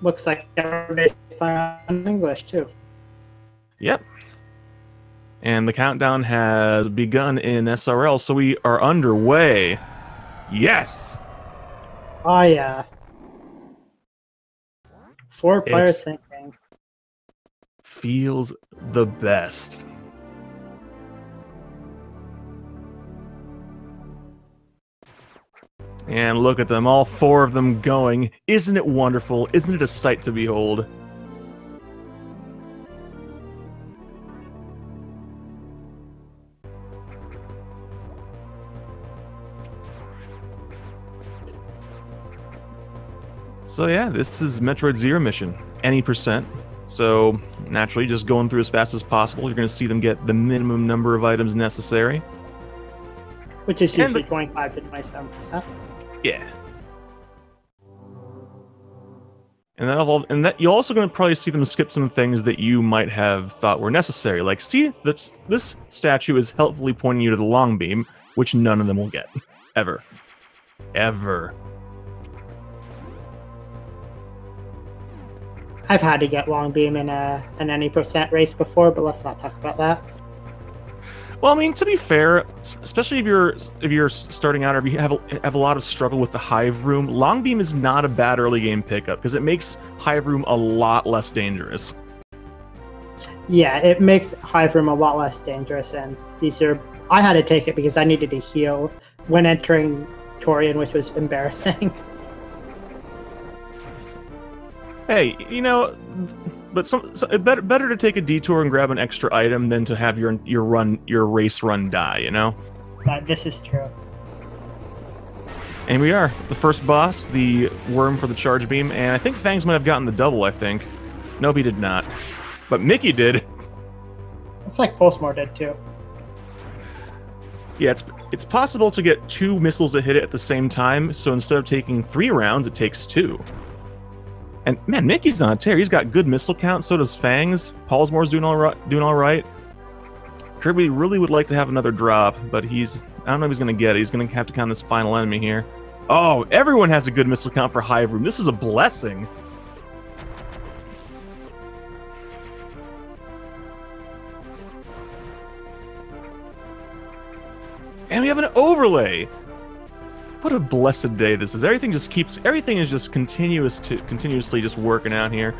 Looks like everybody's playing on English too. Yep. And the countdown has begun in SRL, so we are underway. Yes! Oh yeah. 4 players thinking. Feels the best. And look at them, all 4 of them going. Isn't it wonderful? Isn't it a sight to behold? So yeah, this is Metroid Zero mission. Any %. So naturally, just going through as fast as possible. You're going to see them get the minimum number of items necessary. Which is usually 25 to 27%. Yeah. And that you're also going to probably see them skip some things that you might have thought were necessary. Like, see, this statue is helpfully pointing you to the long beam, which none of them will get. Ever. Ever. I've had to get long beam in an any % race before, but let's not talk about that. Well, I mean, to be fair, especially if you're starting out or if you have a lot of struggle with the hive room, long beam is not a bad early game pickup because it makes hive room a lot less dangerous. Yeah, it makes hive room a lot less dangerous and easier. I had to take it because I needed to heal when entering Tourian, which was embarrassing. Hey, you know, but better to take a detour and grab an extra item than to have your race run die, you know? This is true. And we are. The first boss, the worm for the charge beam, and I think Fangs might have gotten the double, I think. Nope, he did not. But Mickey did. It's like Pollsmor did too. Yeah, it's possible to get 2 missiles to hit it at the same time, so instead of taking 3 rounds, it takes 2. And man, Mickey's on a tear. He's got good missile count. So does Fangs. Pollsmor's doing all right. Kirby really would like to have another drop, but I don't know if he's gonna get it. He's gonna have to count this final enemy here. Oh, everyone has a good missile count for hive room. This is a blessing. And we have an overlay. What a blessed day this is. Everything is just continuously just working out here.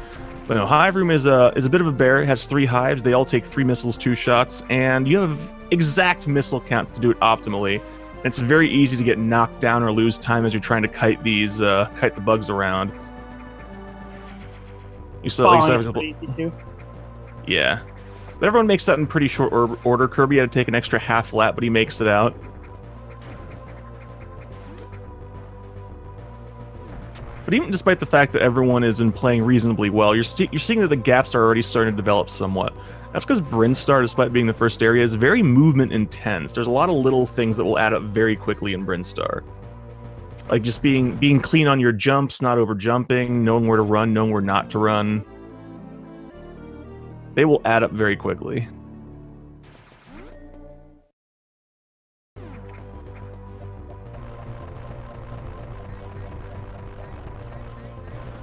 But no, hive room is a bit of a bear. It has 3 hives. They all take 3 missiles, 2 shots, and you have exact missile count to do it optimally. And it's very easy to get knocked down or lose time as you're trying to kite the bugs around. You still have a couple. Yeah, but everyone makes that in pretty short order. Kirby had to take an extra half lap, but he makes it out. But even despite the fact that everyone is playing reasonably well, you're seeing that the gaps are already starting to develop somewhat. That's because Brinstar, despite being the first area, is very movement intense. There's a lot of little things that will add up very quickly in Brinstar. Like just being clean on your jumps, not over jumping, knowing where to run, knowing where not to run. They will add up very quickly.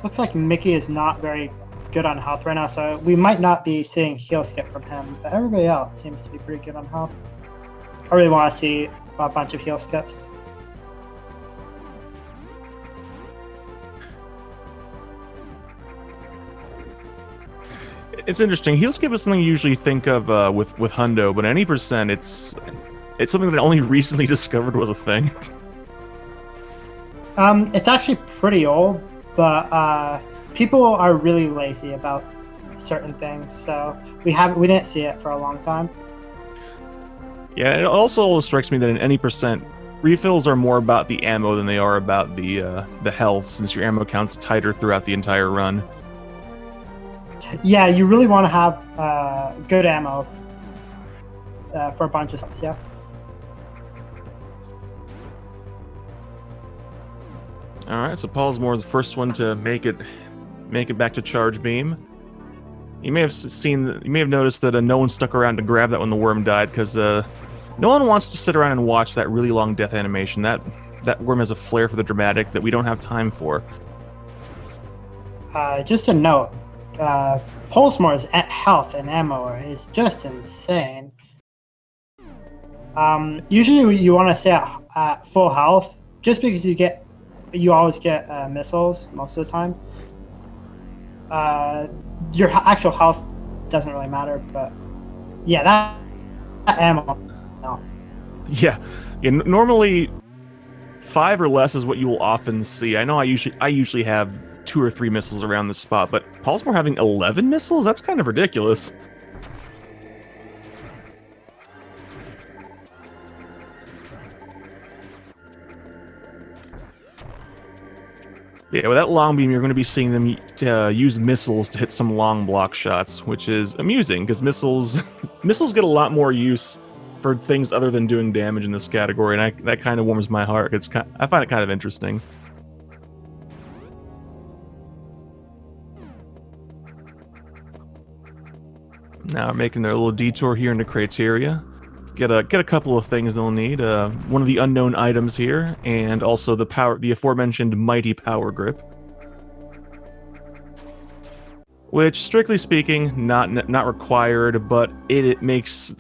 Looks like Mickey is not very good on health right now, so we might not be seeing heal skip from him, but everybody else seems to be pretty good on health. I really want to see a bunch of heal skips. It's interesting. Heal skip is something you usually think of with Hundo, but any %, it's something that I only recently discovered was a thing. It's actually pretty old, but people are really lazy about certain things, so we didn't see it for a long time. Yeah, it also strikes me that in any %, refills are more about the ammo than they are about the health, since your ammo count's tighter throughout the entire run. Yeah, you really want to have good ammo for a bunch of sets, yeah. Alright, so Pollsmor is the first one to make it back to charge beam. You may have noticed that no one stuck around to grab that when the worm died, because no one wants to sit around and watch that really long death animation. That worm has a flair for the dramatic that we don't have time for. Just a note, Pollsmor's health and ammo is just insane. Usually you want to stay at full health, just because you always get missiles most of the time. Your actual health doesn't really matter, but yeah, that ammo. No. Yeah, normally 5 or less is what you will often see. I know I usually have 2 or 3 missiles around the spot, but Pollsmor having 11 missiles? That's kind of ridiculous. Yeah, with that long beam, you're going to be seeing them use missiles to hit some long block shots, which is amusing, because missiles get a lot more use for things other than doing damage in this category, and that kind of warms my heart. I find it kind of interesting. Now we're making their little detour here into Criteria. Get a couple of things they'll need. One of the unknown items here, and also the aforementioned mighty power grip, which, strictly speaking, not required, but it makes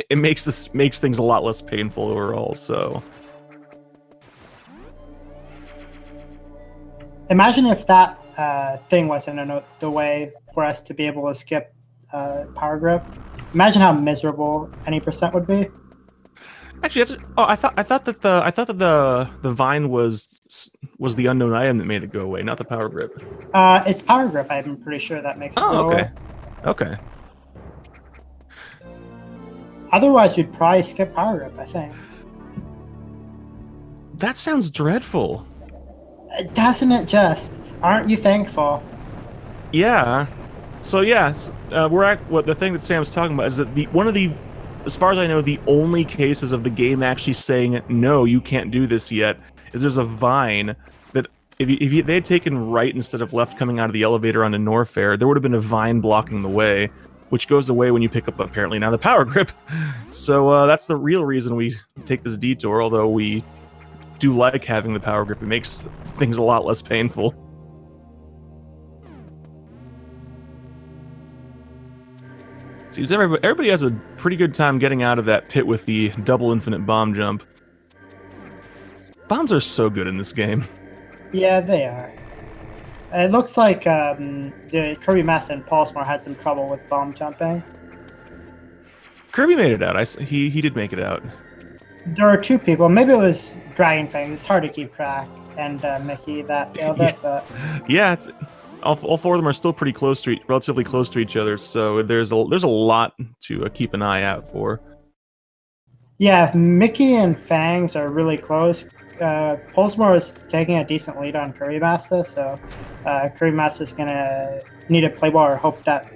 things a lot less painful overall. So imagine if that thing wasn't the way for us to be able to skip power grip. Imagine how miserable any percent would be. Actually, I thought that the vine was the unknown item that made it go away, not the power grip. It's power grip. I'm pretty sure that makes it go away. Okay. Otherwise, you'd probably skip power grip, I think. That sounds dreadful. Doesn't it just? Aren't you thankful? Yeah. So yes, we're at what the thing that Sam's talking about is that as far as I know, the only cases of the game actually saying no, you can't do this yet, is there's a vine that if they had taken right instead of left coming out of the elevator onto Norfair, there would have been a vine blocking the way, which goes away when you pick up apparently now the power grip. So that's the real reason we take this detour. Although we do like having the power grip, it makes things a lot less painful. Seems everybody has a pretty good time getting out of that pit with the double infinite bomb jump. Bombs are so good in this game. Yeah, they are. It looks like the kirbymastah and Pollsmor had some trouble with bomb jumping. Kirby made it out. He did make it out. There are 2 people. Maybe it was Dragonfangs. It's hard to keep track. And Mickey that failed it, but yeah, all 4 of them are still pretty relatively close to each other, so there's a lot to keep an eye out for. Yeah, Mickey and Fangs are really close. Pollsmor is taking a decent lead on kirbymastah, so kirbymastah is gonna need to play ball or hope that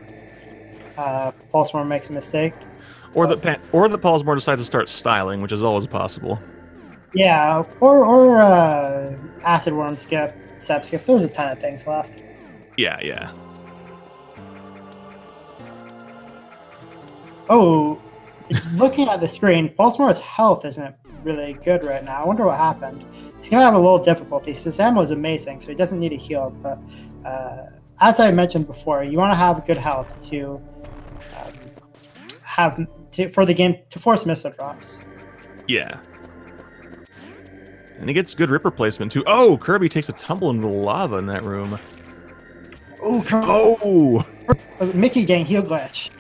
Pollsmor makes a mistake, or that Pollsmor decides to start styling, which is always possible. Yeah, or acid worm skip, sep skip. There's a ton of things left. Yeah. Oh, looking at the screen, Pollsmor's health isn't really good right now. I wonder what happened. He's going to have a little difficulty. His ammo is amazing, so he doesn't need a heal. But as I mentioned before, you want to have good health to for the game to force missile drops. Yeah. And he gets good rip replacement too. Oh, Kirby takes a tumble into the lava in that room. Oh! Mickey getting heal glitch.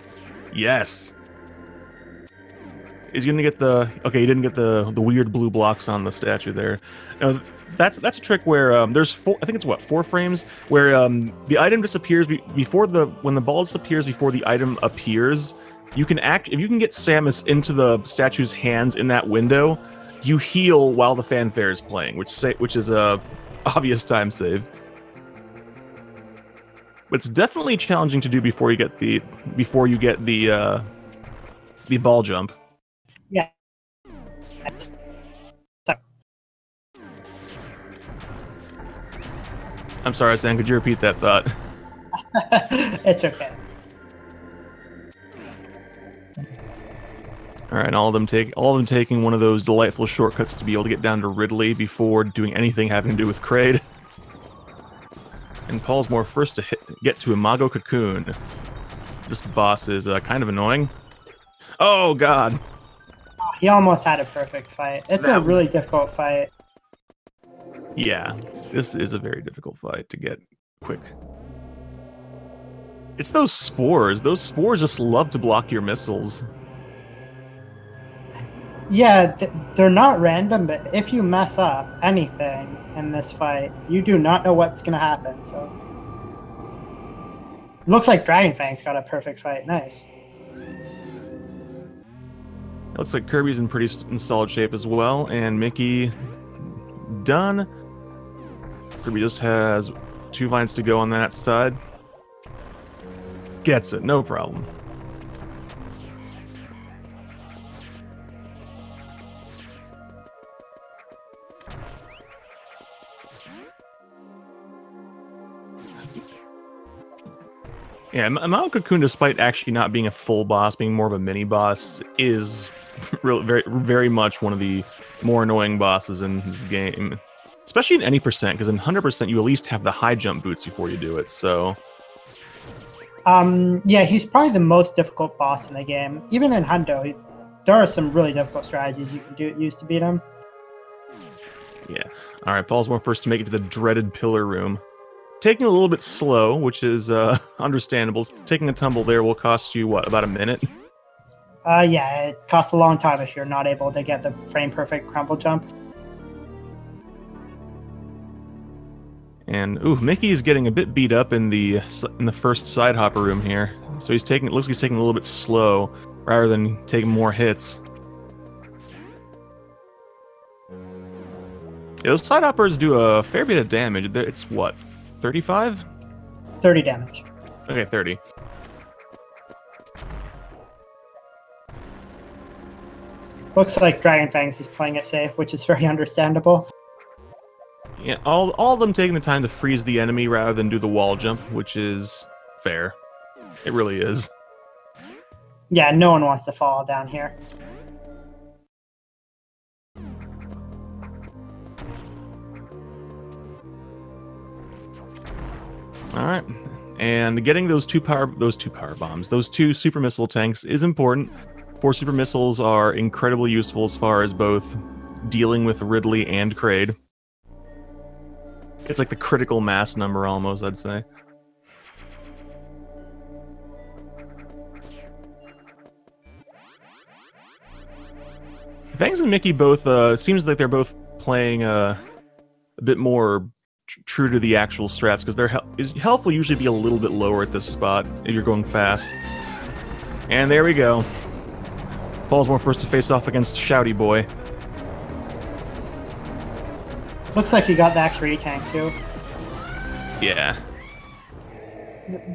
Yes. He's gonna get the... Okay, he didn't get the weird blue blocks on the statue there. Now, that's a trick where there's 4... I think it's what, 4 frames where the item disappears when the ball disappears before the item appears. You can if you can get Samus into the statue's hands in that window, you heal while the fanfare is playing, which is a obvious time save. But it's definitely challenging to do before you get the ball jump. Yeah. I'm sorry, Sam. Could you repeat that thought? It's okay. All right, all of them taking one of those delightful shortcuts to be able to get down to Ridley before doing anything having to do with Kraid. And Pollsmor first to get to Imago Cocoon. This boss is kind of annoying. Oh, God. He almost had a perfect fight. It's a really difficult fight. Yeah, this is a very difficult fight to get quick. It's those spores. Those spores just love to block your missiles. Yeah, they're not random, but if you mess up anything in this fight, you do not know what's going to happen. So, looks like Dragonfangs got a perfect fight. Nice. It looks like Kirby's in pretty solid shape as well, and Mickey done. Kirby just has 2 vines to go on that side. Gets it, no problem. Yeah, Mao Cocoon, despite actually not being a full boss, being more of a mini boss, is really very much one of the more annoying bosses in this game. Especially in any percent, because in 100% you at least have the high jump boots before you do it, so... Yeah, he's probably the most difficult boss in the game. Even in Hundo, there are some really difficult strategies you can use to beat him. Yeah. Alright, Pollsmor first to make it to the dreaded pillar room. Taking a little bit slow, which is understandable. Taking a tumble there will cost you, what, about a minute? Yeah, it costs a long time if you're not able to get the frame-perfect crumble jump. And ooh, Mickey's getting a bit beat up in the first side hopper room here. So he's taking, it looks like he's taking a little bit slow rather than taking more hits. Yeah, those side hoppers do a fair bit of damage. It's what, 35? 30 damage. Okay, 30. Looks like Dragonfangs is playing it safe, which is very understandable. Yeah, all of them taking the time to freeze the enemy rather than do the wall jump, which is fair. It really is. Yeah, no one wants to fall down here. Alright. And getting those two super missile tanks is important. 4 super missiles are incredibly useful as far as both dealing with Ridley and Kraid. It's like the critical mass number almost, I'd say. Fangs and Mickey both, seems like they're both playing a bit more true to the actual strats, because their health will usually be a little bit lower at this spot if you're going fast. And there we go. Pollsmor first to face off against Shouty Boy. Looks like he got the extra E-tank too. Yeah.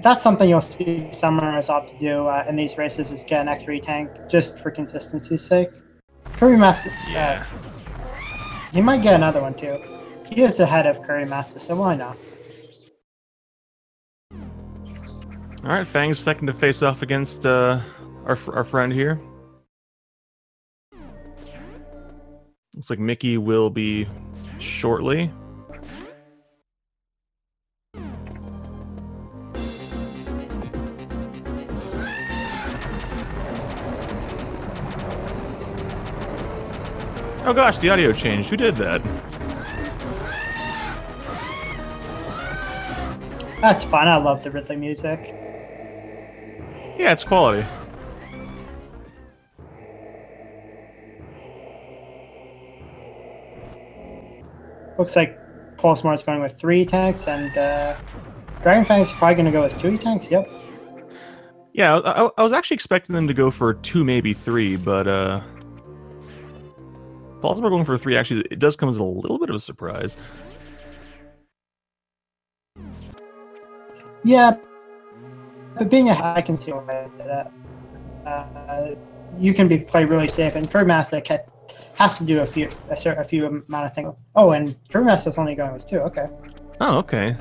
That's something you'll see summoners opt to do in these races, is get an extra E-tank, just for consistency's sake. Kirbymastah, yeah. He might get another one too. He is ahead of Kirbymastah, so why not? Alright, Fang's second to face off against our friend here. Looks like Mickey will be shortly. Oh gosh, the audio changed. Who did that? That's fine. I love the Ridley music. Yeah, it's quality. Looks like Pollsmor is going with 3 tanks, and Dragonfangs is probably going to go with 2 tanks. Yep. Yeah, I was actually expecting them to go for 2, maybe 3, but Pollsmor going for 3 actually, it does come as a little bit of a surprise. Yeah, but being a hack, I can see why you can play really safe, and Kirbymastah has to do a few amount of things. Oh, and Kirbymastah's only going with 2. Okay. Oh, okay.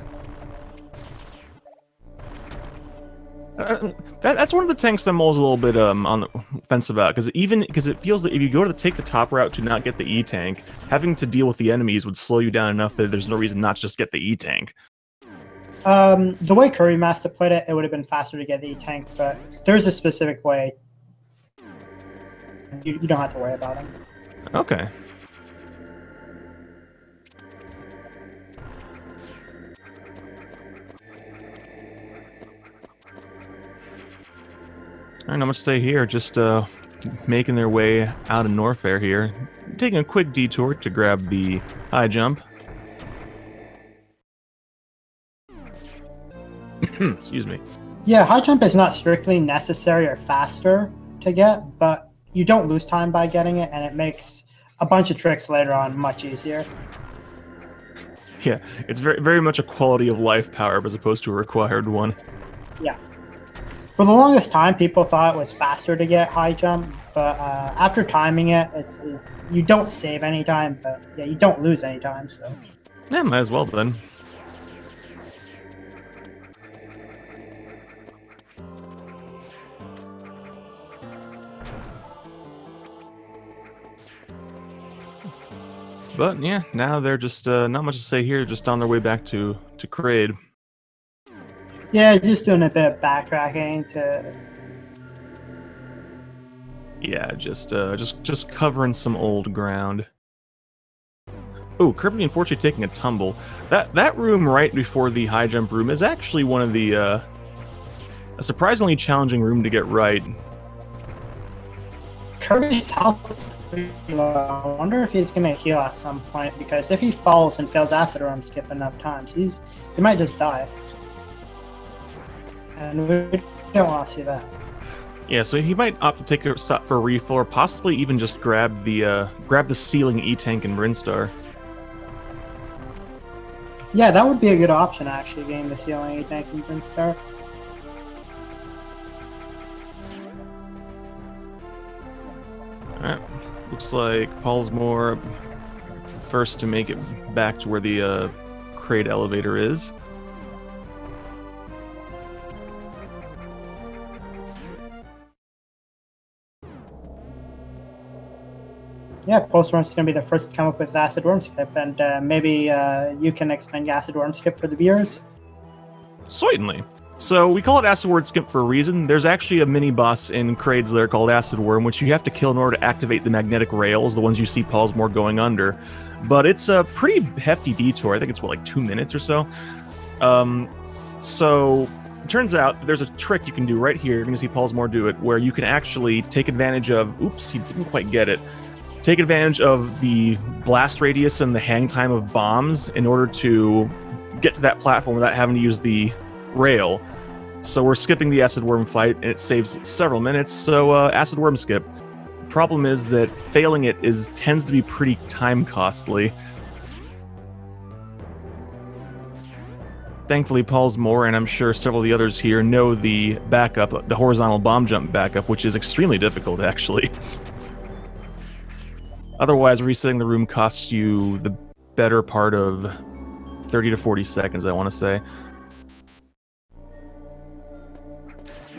That's one of the tanks I'm always a little bit on the fence about, because it feels that if you go to take the top route to not get the E-tank, having to deal with the enemies would slow you down enough that there's no reason not to just get the E-tank. The way Kirbymastah played it, it would have been faster to get the E-Tank, but there's a specific way. You don't have to worry about him. Okay. Alright, not much to say here, just making their way out of Norfair here. Taking a quick detour to grab the high jump. Excuse me. Yeah, high jump is not strictly necessary or faster to get, but you don't lose time by getting it, and it makes a bunch of tricks later on much easier. Yeah, it's very much a quality of life power as opposed to a required one. Yeah. For the longest time, people thought it was faster to get high jump, but after timing it, you don't save any time, but yeah, you don't lose any time. So yeah, might as well then. But yeah, now they're just not much to say here, just on their way back to Kraid. Yeah, just doing a bit of backtracking to. Yeah, just covering some old ground. Oh, Kirby unfortunately taking a tumble. That room right before the high jump room is actually one of the a surprisingly challenging room to get right. Kirby's health is pretty low. I wonder if he's gonna heal at some point, because if he falls and fails acid run skip enough times, he might just die. And we don't want to see that. Yeah, so he might opt to take a stop for a refill, or possibly even just grab the ceiling E-Tank and Brinstar. Yeah, that would be a good option, actually, getting the ceiling E-Tank and Brinstar. Alright, looks like Pollsmor first to make it back to where the Kraid elevator is. Yeah, Pollsmor's going to be the first to come up with Acid Worm Skip, and maybe you can explain Acid Worm Skip for the viewers? Certainly. So we call it Acid Worm Skip for a reason. There's actually a mini-boss in Kraid's lair called Acid Worm, which you have to kill in order to activate the magnetic rails, the ones you see Pollsmor going under. But it's a pretty hefty detour. I think it's, what, like 2 minutes or so? So it turns out there's a trick you can do right here. You're going to see Pollsmor do it, where you can actually take advantage of... Oops, he didn't quite get it. Take advantage of the blast radius and the hang time of bombs in order to get to that platform without having to use the rail. So we're skipping the Acid Worm fight, and it saves several minutes, so Acid Worm Skip. Problem is that failing it tends to be pretty time costly. Thankfully, Pollsmor, and I'm sure several of the others here, know the backup, the horizontal bomb jump backup, which is extremely difficult, actually. Otherwise, resetting the room costs you the better part of 30 to 40 seconds, I want to say.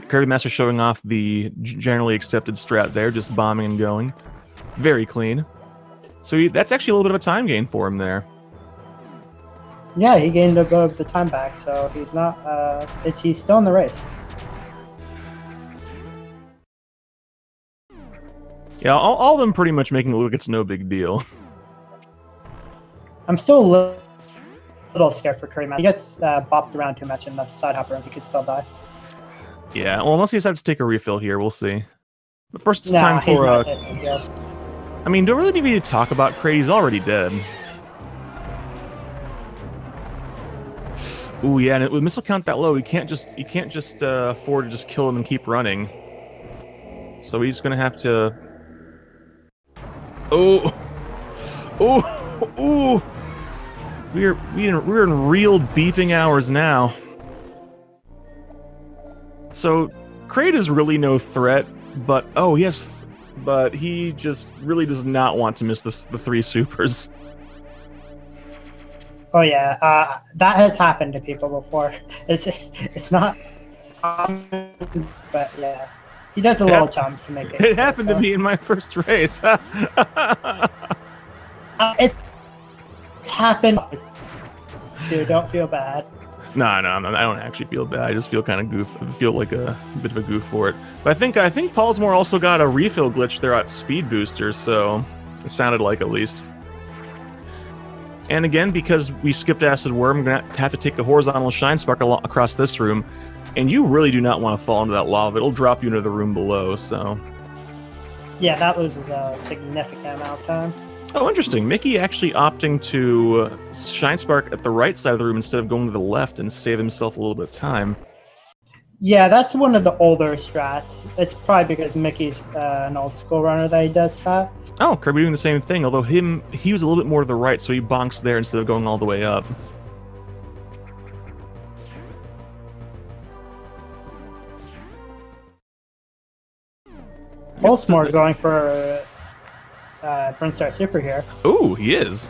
Kirbymastah showing off the generally accepted strat there, just bombing and going. Very clean. So that's actually a little bit of a time gain for him there. Yeah, he gained above the time back, so he's not. He's still in the race. Yeah, all of them pretty much making it look like it's no big deal. I'm still a little scared for Kirbymastah. He gets bopped around too much in the side hopper, and he could still die. Yeah, well, unless he decides to take a refill here, we'll see. But first, it's time for... I mean, don't really need to talk about Kraid. He's already dead. Ooh, yeah, and with missile count that low, you can't just afford to just kill him and keep running. So he's gonna have to... Oh! Oh! Ooh! We're in real beeping hours now. So, Kraid is really no threat, but oh yes, but he just really does not want to miss the 3 supers. Oh yeah, that has happened to people before. It's not common, but yeah, he does a little jump to make it. It happened to me in my first race. It's happened. Dude, don't feel bad. No, I don't actually feel bad. I just feel kind of goof. I feel like a bit of a goof for it. But I think Pollsmor also got a refill glitch there at speed boosters, so it sounded like at least. And again, because we skipped Acid Worm, I'm gonna have to take a horizontal Shine Spark across this room, and you really do not want to fall into that lava. It'll drop you into the room below. So. Yeah, that loses a significant amount of time. Oh, interesting. Mickey actually opting to Shine Spark at the right side of the room instead of going to the left and save himself a little bit of time. Yeah, that's one of the older strats. It's probably because Mickey's an old school runner that he does that. Oh, Kirby doing the same thing, although he was a little bit more to the right, so he bonks there instead of going all the way up. Pollsmor going for Brinstar Super here. Ooh, he is.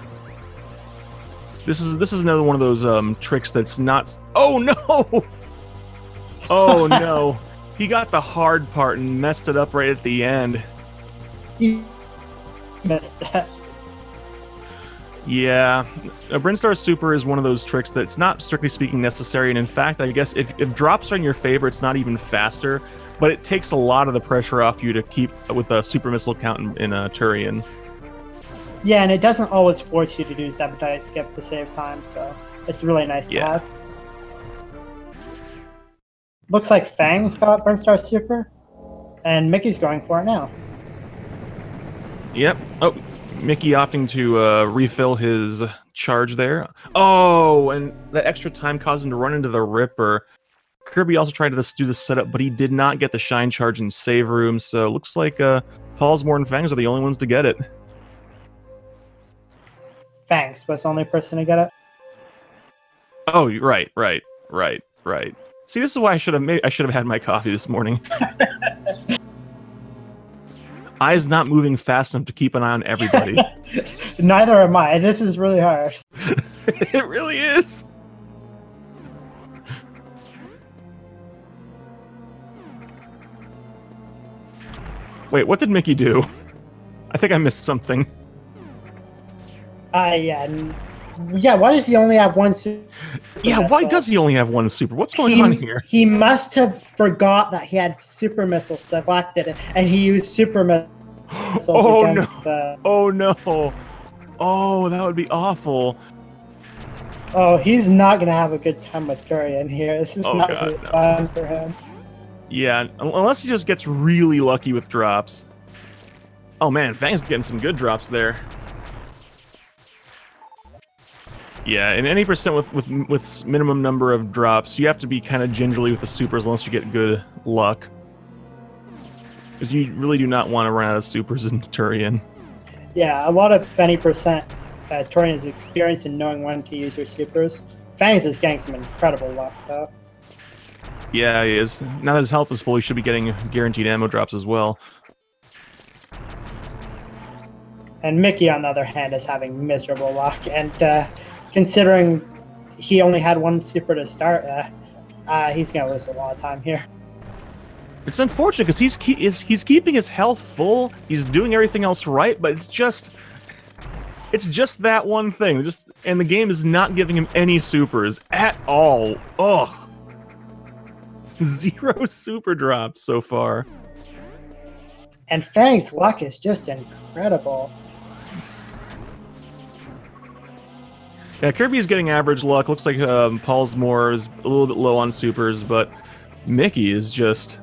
This is another one of those tricks that's not. Oh no! Oh no! He got the hard part and messed it up right at the end. He missed that. Yeah, a Brinstar Super is one of those tricks that's not strictly speaking necessary, and in fact, I guess if drops are in your favor, it's not even faster. But it takes a lot of the pressure off you to keep with a super missile count in a Tourian. Yeah, and it doesn't always force you to do Sabotage Skip to save time, so it's really nice to have. Looks like Fangs got Brinstar Super, and Mickey's going for it now. Yep. Oh, Mickey opting to refill his charge there. Oh, and that extra time caused him to run into the Ripper. Kirby also tried to do the setup, but he did not get the Shine Charge in save room, so it looks like Pollsmor and Fangs are the only ones to get it. Fangs was the only person to get it. Oh, right. See, this is why I should have had my coffee this morning. Eyes not moving fast enough to keep an eye on everybody. Neither am I. This is really hard. It really is. Wait, what did Mickey do? I think I missed something. Yeah, why does he only have one super? Yeah, why does he only have one super? What's going on here? He must have forgot that he had super missile selected, and he used super missiles against the... Oh no! Oh, that would be awful. Oh, he's not going to have a good time with Tourian here. This is not going to be fun for him. Yeah, unless he just gets really lucky with drops. Oh man, Fang's getting some good drops there. Yeah, and any percent with minimum number of drops, you have to be kind of gingerly with the supers unless you get good luck. Because you really do not want to run out of supers in Tourian. Yeah, a lot of any percent Tourian is experienced in knowing when to use your supers. Fangs is getting some incredible luck, though. Yeah, he is. Now that his health is full, he should be getting guaranteed ammo drops as well. And Mickey, on the other hand, is having miserable luck. And considering he only had one super to start, he's going to lose a lot of time here. It's unfortunate because he's keeping his health full. He's doing everything else right, but it's just that one thing. And the game is not giving him any supers at all. Ugh. 0 super drops so far. And Fang's luck is just incredible. Yeah, Kirby is getting average luck. Looks like Pollsmor is a little bit low on supers, but Mickey is just...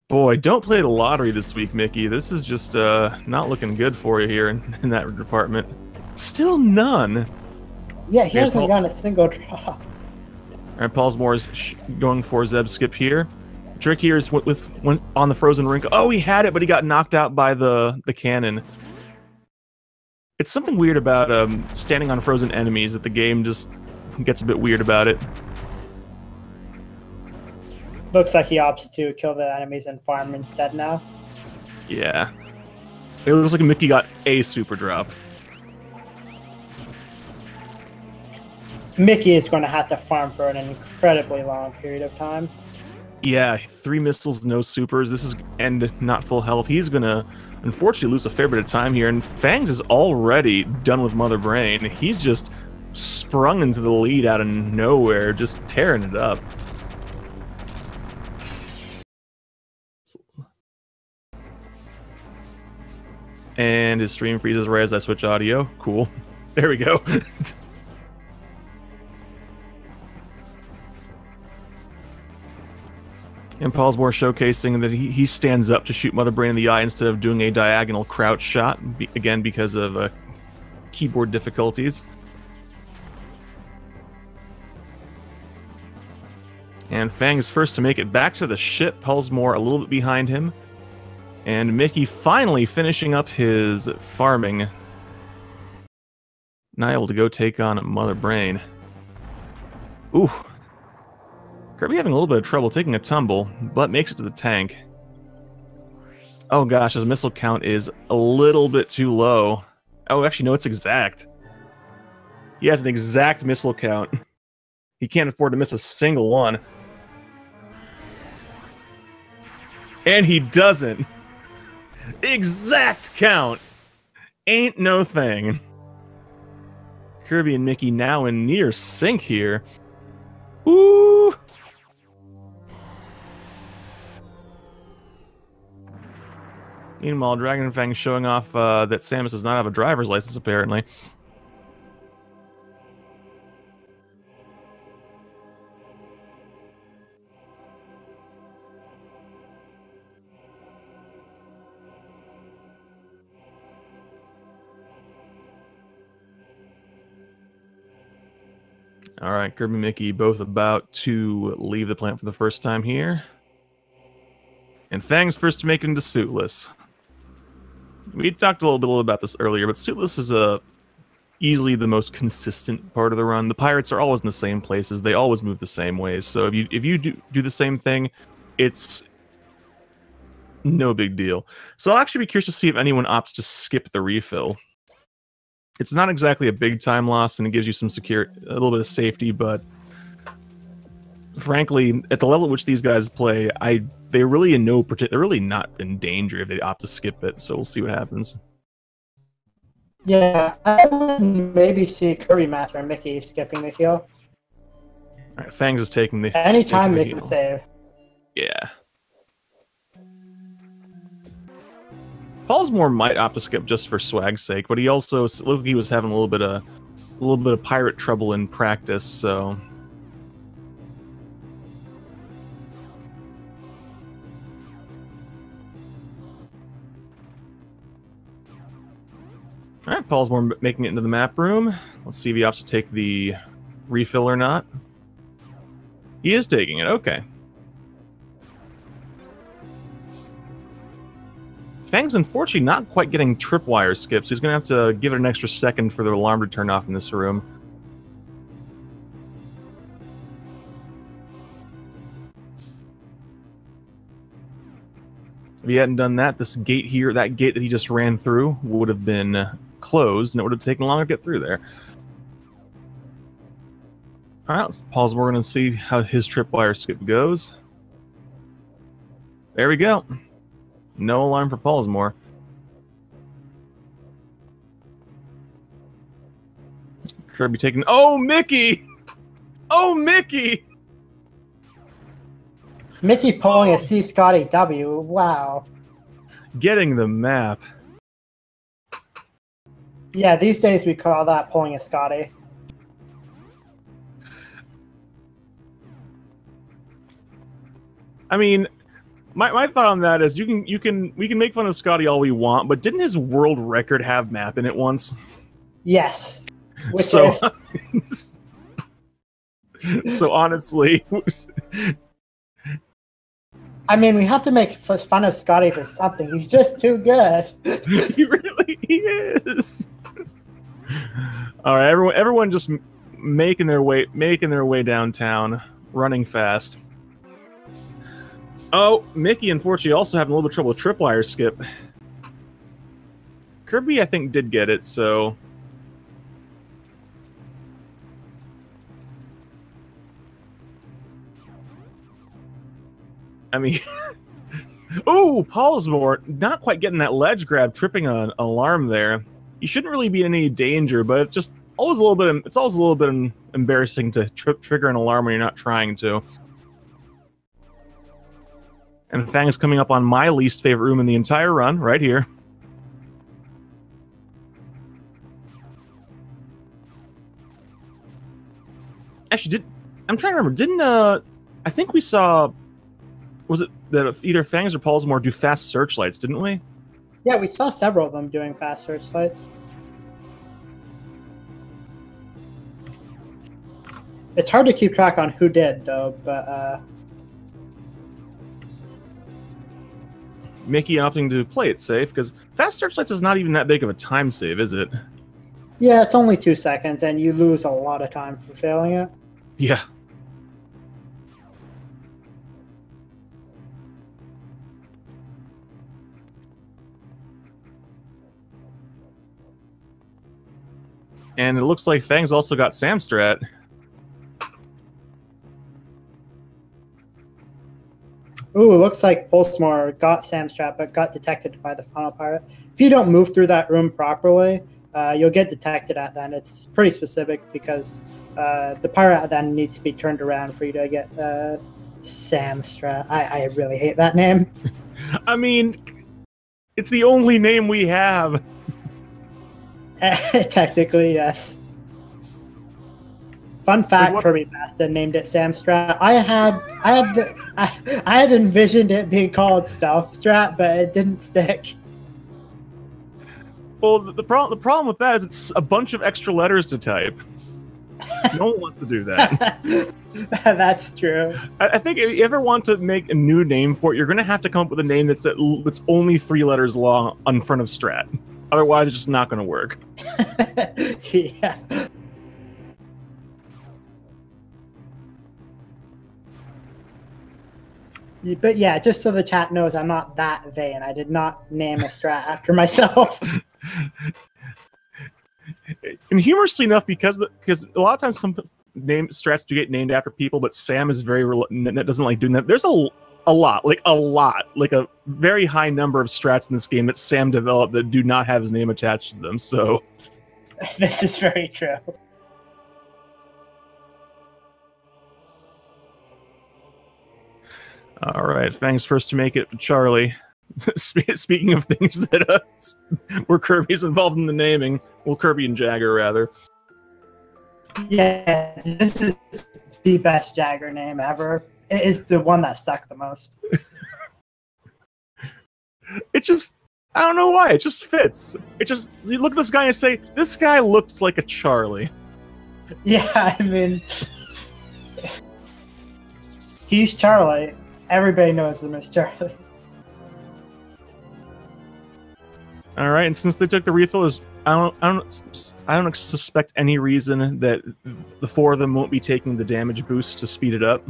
Boy, don't play the lottery this week, Mickey. This is just not looking good for you here in that department. Still none. Yeah, he hasn't gotten a single drop. Alright, Pollsmor is going for Zeb Skip here. The trick here is on the frozen rink. Oh, he had it, but he got knocked out by the cannon. It's something weird about standing on frozen enemies that the game just gets a bit weird about it. Looks like he opts to kill the enemies and farm instead now. Yeah. It looks like Mickey got a super drop. Mickey is going to have to farm for an incredibly long period of time. Yeah, 3 missiles, no supers. This is and not full health. He's going to, unfortunately, lose a fair bit of time here. And Fangs is already done with Mother Brain. He's just sprung into the lead out of nowhere, just tearing it up. And his stream freezes right as I switch audio. Cool. There we go. And Pollsmor showcasing that he stands up to shoot Mother Brain in the eye instead of doing a diagonal crouch shot, again because of keyboard difficulties. And Fang is first to make it back to the ship, Pollsmor a little bit behind him. And Mickey finally finishing up his farming. Now able to go take on Mother Brain. Ooh. Kirby having a little bit of trouble taking a tumble, but makes it to the tank. Oh gosh, his missile count is a little bit too low. Oh, actually, no, it's exact. He has an exact missile count. He can't afford to miss a single one. And he doesn't. Exact count. Ain't no thing. Kirby and Mickey now in near sync here. Ooh. Meanwhile, Dragonfangs showing off that Samus does not have a driver's license, apparently. All right, Kirby and Mickey both about to leave the plant for the first time here. And Fang's first to make it into Suitless. We talked a little bit about this earlier, but Suitless is easily the most consistent part of the run. The pirates are always in the same places. They always move the same ways. So if you do the same thing, it's no big deal. So I'll actually be curious to see if anyone opts to skip the refill. It's not exactly a big time loss, and it gives you some a little bit of safety, but frankly, at the level at which these guys play, they're really they're really not in danger if they opt to skip it. So we'll see what happens. Yeah, I would maybe see Kirbymastah and Mickey skipping the heal. All right, Fangs is taking the anytime they can save. Yeah. Pollsmor might opt to skip just for swag's sake, but he also looked like he was having a little bit of pirate trouble in practice, so. All right, Pollsmor making it into the map room. Let's see if he opts to take the refill or not. He is taking it, okay. Fang's unfortunately not quite getting tripwire skips. He's going to have to give it an extra second for the alarm to turn off in this room. If he hadn't done that, this gate here, that gate that he just ran through, would have been closed, and it would have taken longer to get through there. All right, let's pause. We're going to see how his tripwire skip goes. There we go. No alarm for Pollsmor. Kirby taking... Oh, Mickey! Oh, Mickey! Mickey pulling a C. Scotty W. Wow. Getting the map. Yeah, these days we call that pulling a Scotty. I mean... My thought on that is we can make fun of Scotty all we want, but didn't his world record have map in it once? Yes. So so honestly, I mean, we have to make fun of Scotty for something. He's just too good. He is. All right, everyone just making their way downtown, running fast. Oh, Mickey, unfortunately, also having a little bit of trouble with tripwire skip. Kirby, I think, did get it, so... I mean... Ooh, Pollsmor, not quite getting that ledge grab, tripping an alarm there. You shouldn't really be in any danger, but just always a little bit. It's always a little bit embarrassing to trigger an alarm when you're not trying to. And Fang's coming up on my least favorite room in the entire run, right here. Actually, I'm trying to remember. Didn't I think we saw? Was it that either Fangs or Pollsmor do fast searchlights? Didn't we? Yeah, we saw several of them doing fast searchlights. It's hard to keep track on who did, though, but... Mickey opting to play it safe, because fast searchlights is not even that big of a time save, is it? Yeah, it's only 2 seconds, and you lose a lot of time for failing it. Yeah. And it looks like Fang's also got Samstrat. Ooh, looks like Pollsmor got Samstrat, but got detected by the final pirate. If you don't move through that room properly, you'll get detected at then. It's pretty specific because the pirate then needs to be turned around for you to get Samstrat. I really hate that name. I mean, it's the only name we have. Technically, yes. Fun fact: kirbymastah named it Samstrat. I had envisioned it being called Stealth Strat, but it didn't stick. Well, the problem with that is it's a bunch of extra letters to type. No one wants to do that. That's true. I think if you ever want to make a new name for it, you're going to have to come up with a name that's only 3 letters long in front of Strat. Otherwise, it's just not going to work. Yeah. But yeah, just so the chat knows, I'm not that vain. I did not name a strat after myself. And humorously enough, because a lot of times some strats do get named after people, but Sam is doesn't like doing that. There's a lot, like a very high number of strats in this game that Sam developed that do not have his name attached to them. So this is very true. All right, Fang's first to make it to Charlie. Speaking of things that where Kirby's involved in the naming, well, Kirby and Jagger rather. Yeah, this is the best Jagger name ever. It is the one that stuck the most. It just, I don't know why, it just fits. It just, you look at this guy and say, this guy looks like a Charlie. Yeah, I mean, he's Charlie. Everybody knows him as Charlie. All right, and since they took the refill, I don't suspect any reason that the 4 of them won't be taking the damage boost to speed it up.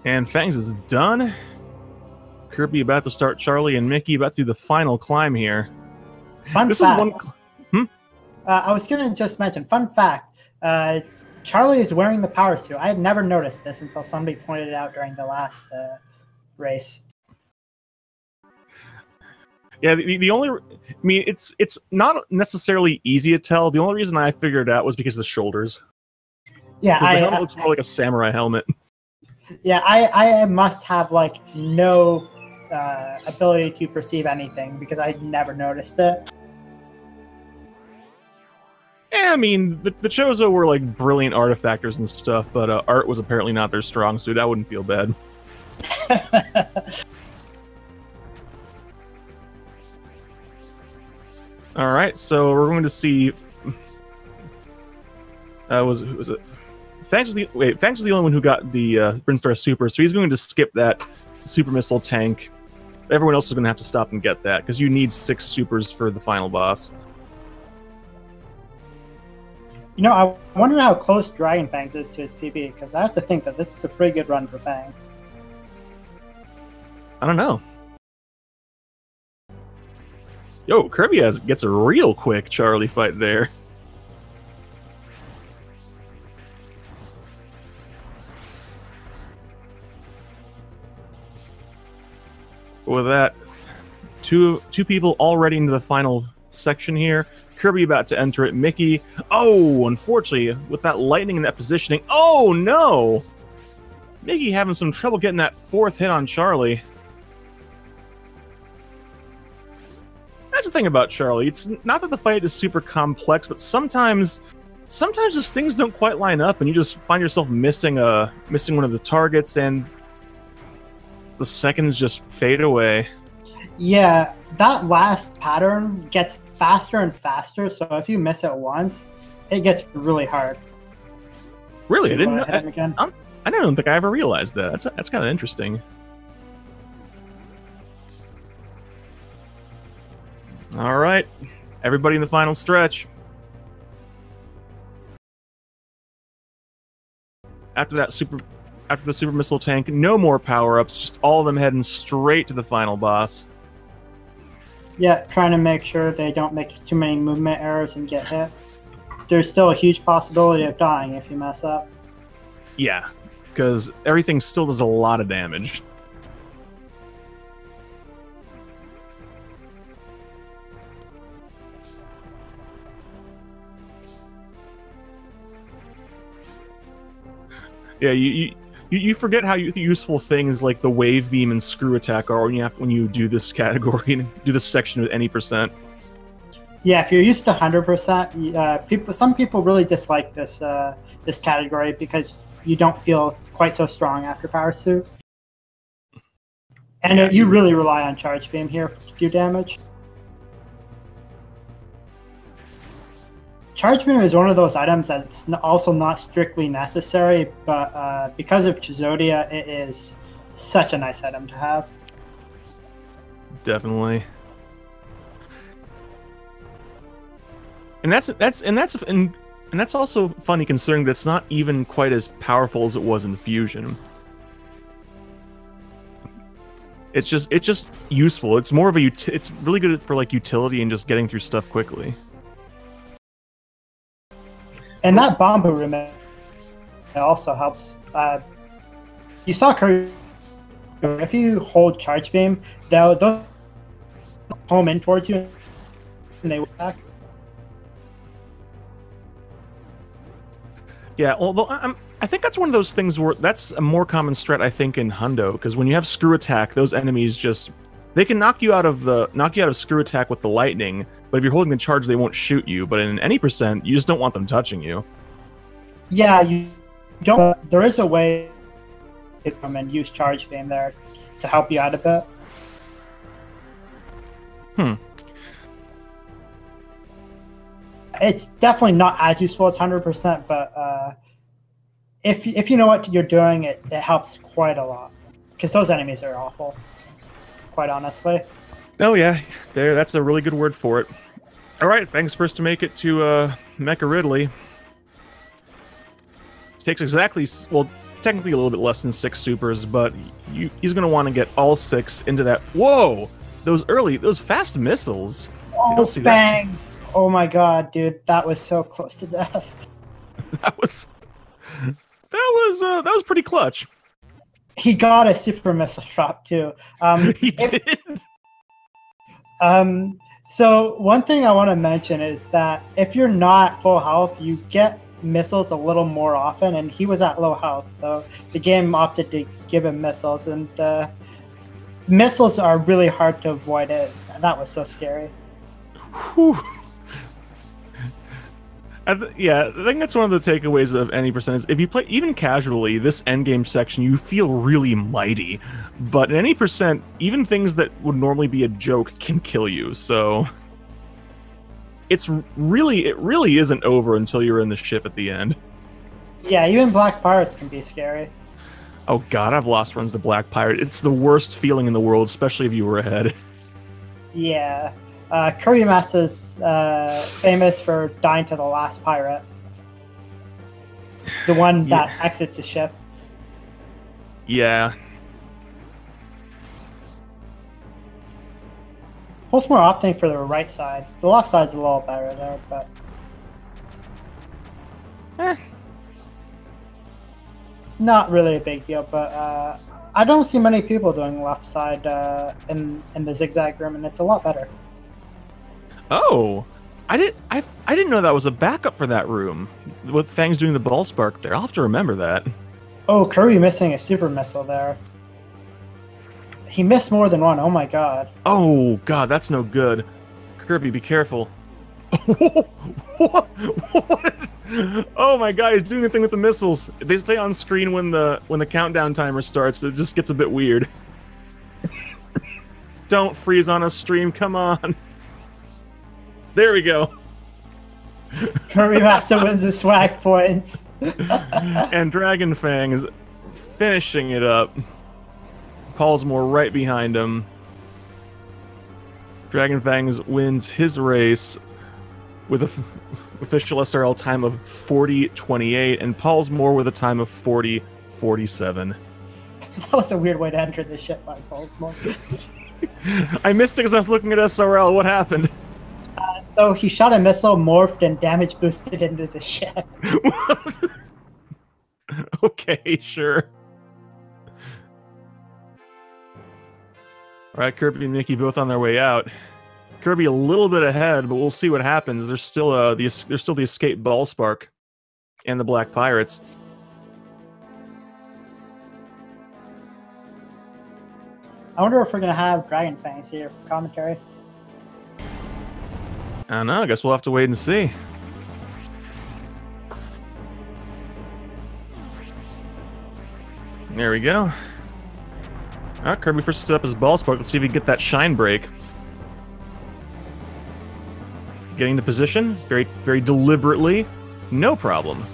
And Fangs is done. Kirby about to start Charlie, and Mickey about to do the final climb here. Fun fact. I was going to just mention, fun fact, Charlie is wearing the power suit. I had never noticed this until somebody pointed it out during the last race. Yeah, the only, I mean, it's not necessarily easy to tell. The only reason I figured it out was because of the shoulders. Yeah, the helmet looks more like a samurai helmet. Yeah, I must have like no ability to perceive anything because I never noticed it. Yeah, I mean, the Chozo were like brilliant artifactors and stuff, but art was apparently not their strong suit. I wouldn't feel bad. All right, so we're going to see. Who was it? Fangs was the only one who got the Brinstar Super, so he's going to skip that Super Missile tank. Everyone else is going to have to stop and get that, because you need 6 supers for the final boss. You know, I wonder how close Dragonfangs is to his PB, because I have to think that this is a pretty good run for Fangs. I don't know. Yo, Kirby gets a real quick Charlie fight there. with that, two people already into the final section here. Kirby about to enter it. Mickey, oh, unfortunately, with that lightning and that positioning. Oh, no! Mickey having some trouble getting that 4th hit on Charlie. That's the thing about Charlie. It's not that the fight is super complex, but sometimes just things don't quite line up, and you just find yourself missing one of the targets, and the seconds just fade away. Yeah, that last pattern gets faster and faster, so if you miss it once, it gets really hard. Really? I didn't know. Hit him again. I don't think I ever realized that. That's kind of interesting. All right, everybody in the final stretch. After the super missile tank, no more power-ups, just all of them heading straight to the final boss. Yeah, trying to make sure they don't make too many movement errors and get hit. There's still a huge possibility of dying if you mess up. Yeah, because everything still does a lot of damage. Yeah, you forget how useful things like the wave beam and screw attack are when you do this category and do this section with any %. Yeah, if you're used to 100%, some people really dislike this this category because you don't feel quite so strong after power suit, and you really rely on charge beam here to do damage. Charge beam is one of those items that's also not strictly necessary, but because of Chizodia, it is such a nice item to have. Definitely. And that's also funny considering that it's not even quite as powerful as it was in Fusion. It's just useful. It's more of it's really good for like utility and just getting through stuff quickly. And that Bamboo Room also helps. You saw Kraid, if you hold Charge Beam, they'll home in towards you and they will attack. Yeah, although I think that's one of those things where that's a more common strat, I think, in Hundo, because when you have Screw Attack, those enemies they can knock you out of Screw Attack with the lightning, but if you're holding the charge, they won't shoot you. But in any %, you just don't want them touching you. Yeah, you don't. There is a way to come and use Charge Beam there to help you out a bit. It's definitely not as useful as 100%, but if you know what you're doing, it helps quite a lot. Because those enemies are awful, quite honestly. Oh yeah, that's a really good word for it. All right, Fangs first to make it to Mecha Ridley. It takes exactly, well, technically a little bit less than 6 supers, but he's going to want to get all 6 into that. Whoa! Those fast missiles. Oh, don't see Fangs! That. Oh my god, dude, that was so close to death. that was pretty clutch. He got a super missile drop too. He did. So one thing I want to mention is that if you're not full health, you get missiles a little more often, and he was at low health, so the game opted to give him missiles, and missiles are really hard to avoid. That was so scary. Whew. Yeah, I think that's one of the takeaways of any %. Is if you play even casually, this endgame section, you feel really mighty. But in any %, even things that would normally be a joke can kill you. So it really isn't over until you're in the ship at the end. Yeah, even Black Pirates can be scary. Oh god, I've lost runs to Black Pirate. It's the worst feeling in the world, especially if you were ahead. Yeah. Kirbymastah's famous for dying to the last pirate. The one that exits the ship. Yeah. Pollsmor opting for the right side. The left side's a little better there, but... not really a big deal, but I don't see many people doing left side in the zigzag room, and it's a lot better. Oh, I didn't know that was a backup for that room with Fangs doing the ball spark there. I'll have to remember that. Oh, Kirby missing a super missile there. He missed more than one. Oh my god. Oh god, that's no good. Kirby, be careful. What is... Oh my god, he's doing the thing with the missiles. They stay on screen when the countdown timer starts. It just gets a bit weird. Don't freeze on a stream, come on. There we go. Kirbymastah wins the swag points. And Dragonfangs finishing it up. Pollsmor right behind him. Dragonfangs wins his race with an official SRL time of 40:28, and Pollsmor with a time of 40:47. That was a weird way to enter the ship by Pollsmor. I missed it because I was looking at SRL. What happened? So he shot a missile, morphed, and damage boosted into the ship. Okay, sure. All right, Kirby and Mickey both on their way out. Kirby a little bit ahead, but we'll see what happens. There's still the escape ball spark and the Black Pirates. I wonder if we're gonna have Dragonfangs here for commentary. I don't know. I guess we'll have to wait and see. There we go. All right, Kirby first set up his ball spark. Let's see if we can get that shine break. Getting to position very, very deliberately. No problem.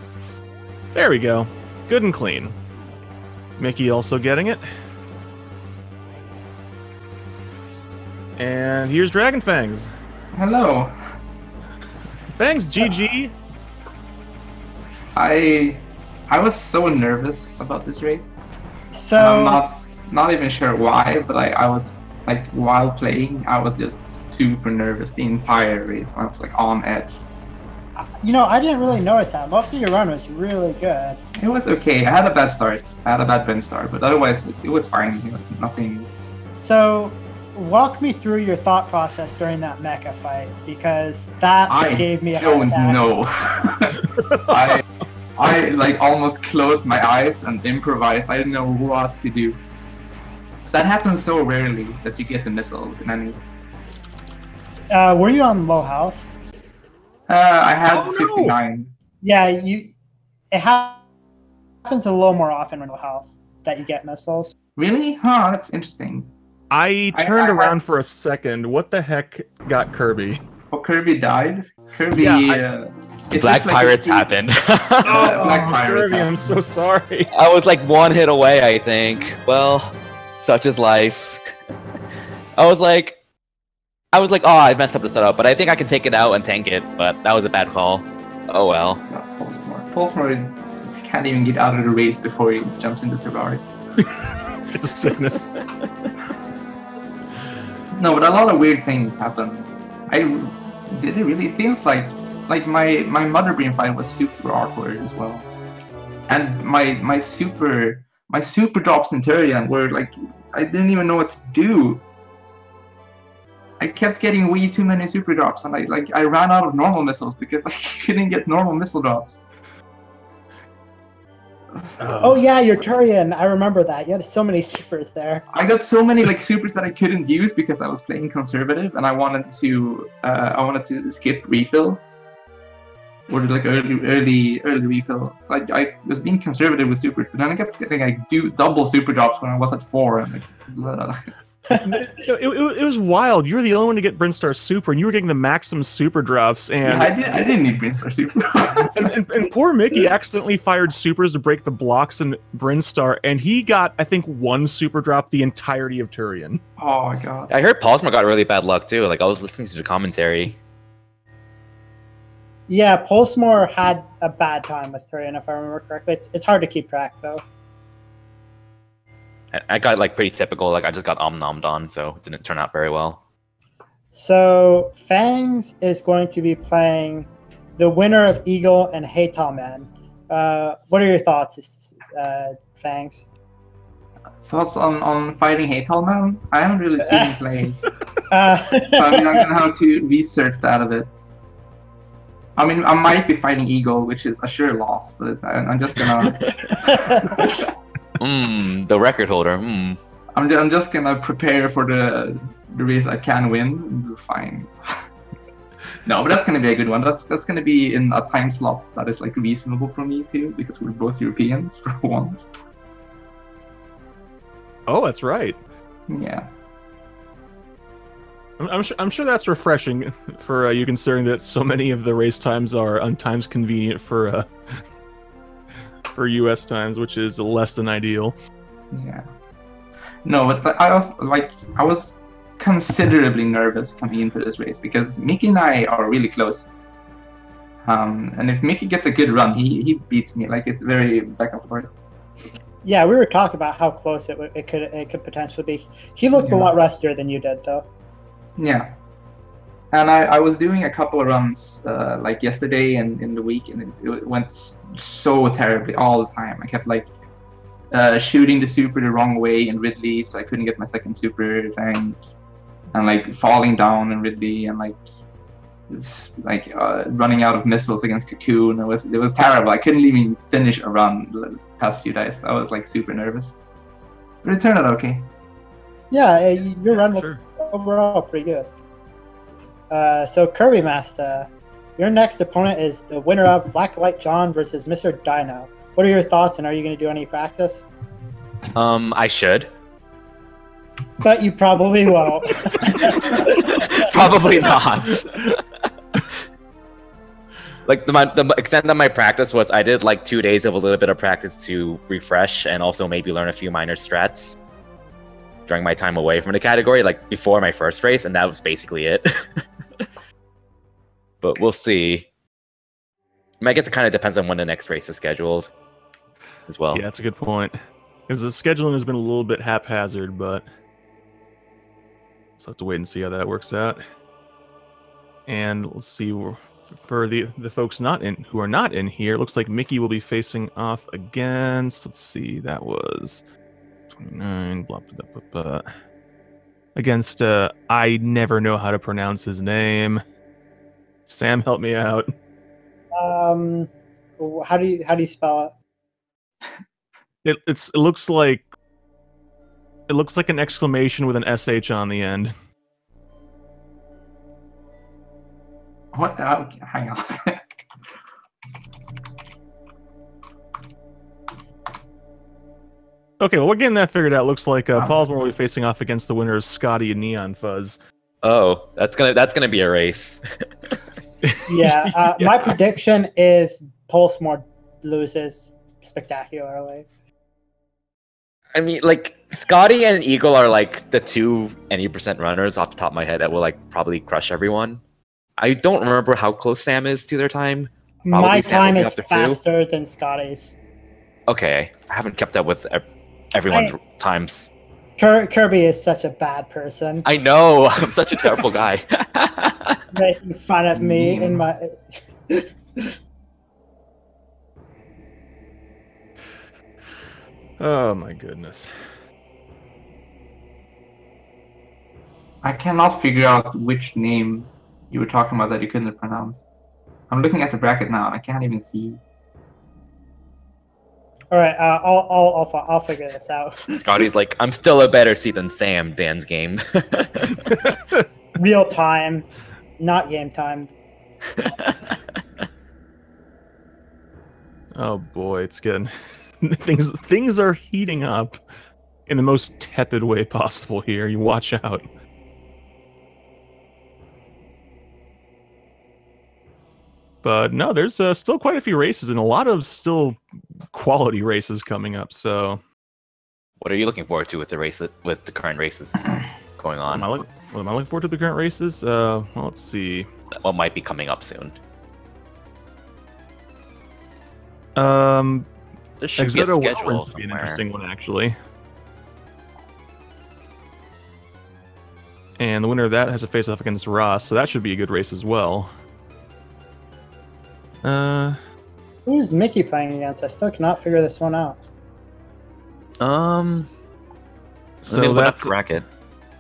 There we go. Good and clean. Mickey also getting it. And here's Dragonfangs. Hello. Thanks, GG. I was so nervous about this race. So And I'm not even sure why, but I was like, while playing, I was just super nervous the entire race. I was like on edge. you know, I didn't really notice that. Most of your run was really good. It was okay. I had a bad start. I had a bad Brinstar, but otherwise it was fine. It was nothing. So, walk me through your thought process during that mecha fight, because that gave me a heart attack. I don't know. I like almost closed my eyes and improvised. I didn't know what to do. That happens so rarely that you get the missiles in any. Were you on low health? I had 59. Yeah, it happens a little more often when low health that you get missiles. Really? Huh, that's interesting. I turned around for a second. What the heck got Kirby? Oh, Kirby died? Kirby... Yeah, Black Pirates happened. Black Pirates Kirby, I'm so sorry. I was like one hit away, I think. Well, such is life. I was like, oh, I messed up the setup, but I think I can take it out and tank it, but that was a bad call. Oh well. No, Pollsmor can't even get out of the race before he jumps into Terraria. It's a sickness. No, but a lot of weird things happen. It really feels like my Mother Brain fight was super awkward as well. And my super drops in Tourian were like, I didn't even know what to do. I kept getting way too many super drops, and I ran out of normal missiles because I couldn't get normal missile drops. Oh yeah, your Tourian. I remember that. You had so many supers there. I got so many supers that I couldn't use because I was playing conservative, and I wanted to skip refill or early refill. So I was being conservative with supers, but then I kept getting double super drops when I was at 4, and It was wild. You were the only one to get Brinstar Super, and you were getting the Maxim Super drops. And yeah, I didn't need Brinstar Super. and poor Mickey accidentally fired supers to break the blocks in Brinstar, and he got, I think, 1 super drop the entirety of Tourian. Oh my god! I heard Pollsmor got really bad luck too. Like I was listening to the commentary. Yeah, Pollsmor had a bad time with Tourian, if I remember correctly. It's hard to keep track though. I got pretty typical. I just got omnommed on, so it didn't turn out very well. So Fangs is going to be playing the winner of Eagle and Haytaw Man. What are your thoughts, Fangs? Thoughts on fighting Haytalman? I haven't really seen him play. Uh, So, I mean, I'm gonna have to research that a bit. I mean, I might be fighting Eagle, which is a sure loss, but I'm just gonna. The record holder. I'm just gonna prepare for the race I can win. And we'll fine. No, but that's gonna be a good one. That's gonna be in a time slot that is like reasonable for me too, because we're both Europeans for once. Oh, that's right. Yeah. I'm sure that's refreshing for you, considering that so many of the race times are times convenient for U.S. times, which is less than ideal. Yeah. No, but I was considerably nervous coming into this race because Mickey and I are really close. And if Mickey gets a good run, he beats me. Like, it's very back and forth. yeah, we were talking about how close it could potentially be. He looked a lot rustier than you did, though. Yeah. And I was doing a couple of runs like yesterday and in the week, and it went so terribly all the time. I kept like shooting the super the wrong way in Ridley, so I couldn't get my second super tank, and like falling down in Ridley, and like running out of missiles against Cocoon. It was terrible. I couldn't even finish a run the past few days. I was like super nervous, but it turned out okay. Yeah, your run looked overall pretty good. So Kirbymastah, your next opponent is the winner of Blacklight John versus Mr. Dino. What are your thoughts, and are you going to do any practice? I should. But you probably won't. Probably not. Like the extent of my practice was I did like 2 days of a little bit of practice to refresh and also maybe learn a few minor strats during my time away from the category, like before my first race, and that was basically it. But we'll see. I mean, I guess it kind of depends on when the next race is scheduled as well. Yeah, that's a good point. Because the scheduling has been a little bit haphazard, but let's have to wait and see how that works out. And let's see, for the folks who are not in here, it looks like Mickey will be facing off against, let's see, that was 29, blah, blah, blah, blah, blah. Against, I never know how to pronounce his name. Sam, help me out. How do you spell it? It looks like an exclamation with an SH on the end. What? Hang on. Okay, well, we're getting that figured out. Looks like Pollsmor will be facing off against the winner of Scotty and Neon Fuzz. Oh, that's gonna be a race. Yeah, my prediction is Pollsmor loses spectacularly. I mean, like, Scotty and Eagle are like the two any percent runners off the top of my head that will like probably crush everyone. I don't remember how close Sam is to their time. Probably My Sam will time be is up there too. faster than Scotty's. Okay, I haven't kept up with everyone's times. Kirby is such a bad person. I know, I'm such a terrible guy. Making fun of me in my. Oh my goodness. I cannot figure out which name you were talking about that you couldn't pronounce. I'm looking at the bracket now and I can't even see. All right, I'll figure this out. Scotty's like, I'm still a better seat than Sam, Dan's game. Real time, not game time. Oh boy, it's getting things are heating up in the most tepid way possible here. You watch out. But no, there's still quite a few races and a lot of still quality races coming up. So, what are you looking forward to with the current races going on? What am I looking forward to the current races? Well, let's see. What might be coming up soon? There should be a Exodo schedule Wildlands would be an interesting one, actually. And the winner of that has to face off against Ross, so that should be a good race as well. Who is Mickey playing against? I still cannot figure this one out. So that's bracket.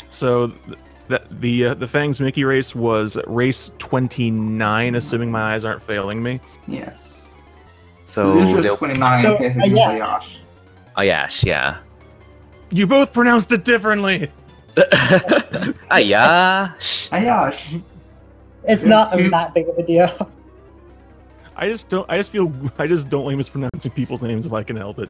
So the Fangs Mickey race was race 29, assuming my eyes aren't failing me. Yes. So Lucius 29 So, plays against yeah. Ayash. Ayash, yeah. You both pronounced it differently. Ayash. Ayash. It's not that big of a deal. I just don't like mispronouncing people's names if I can help it.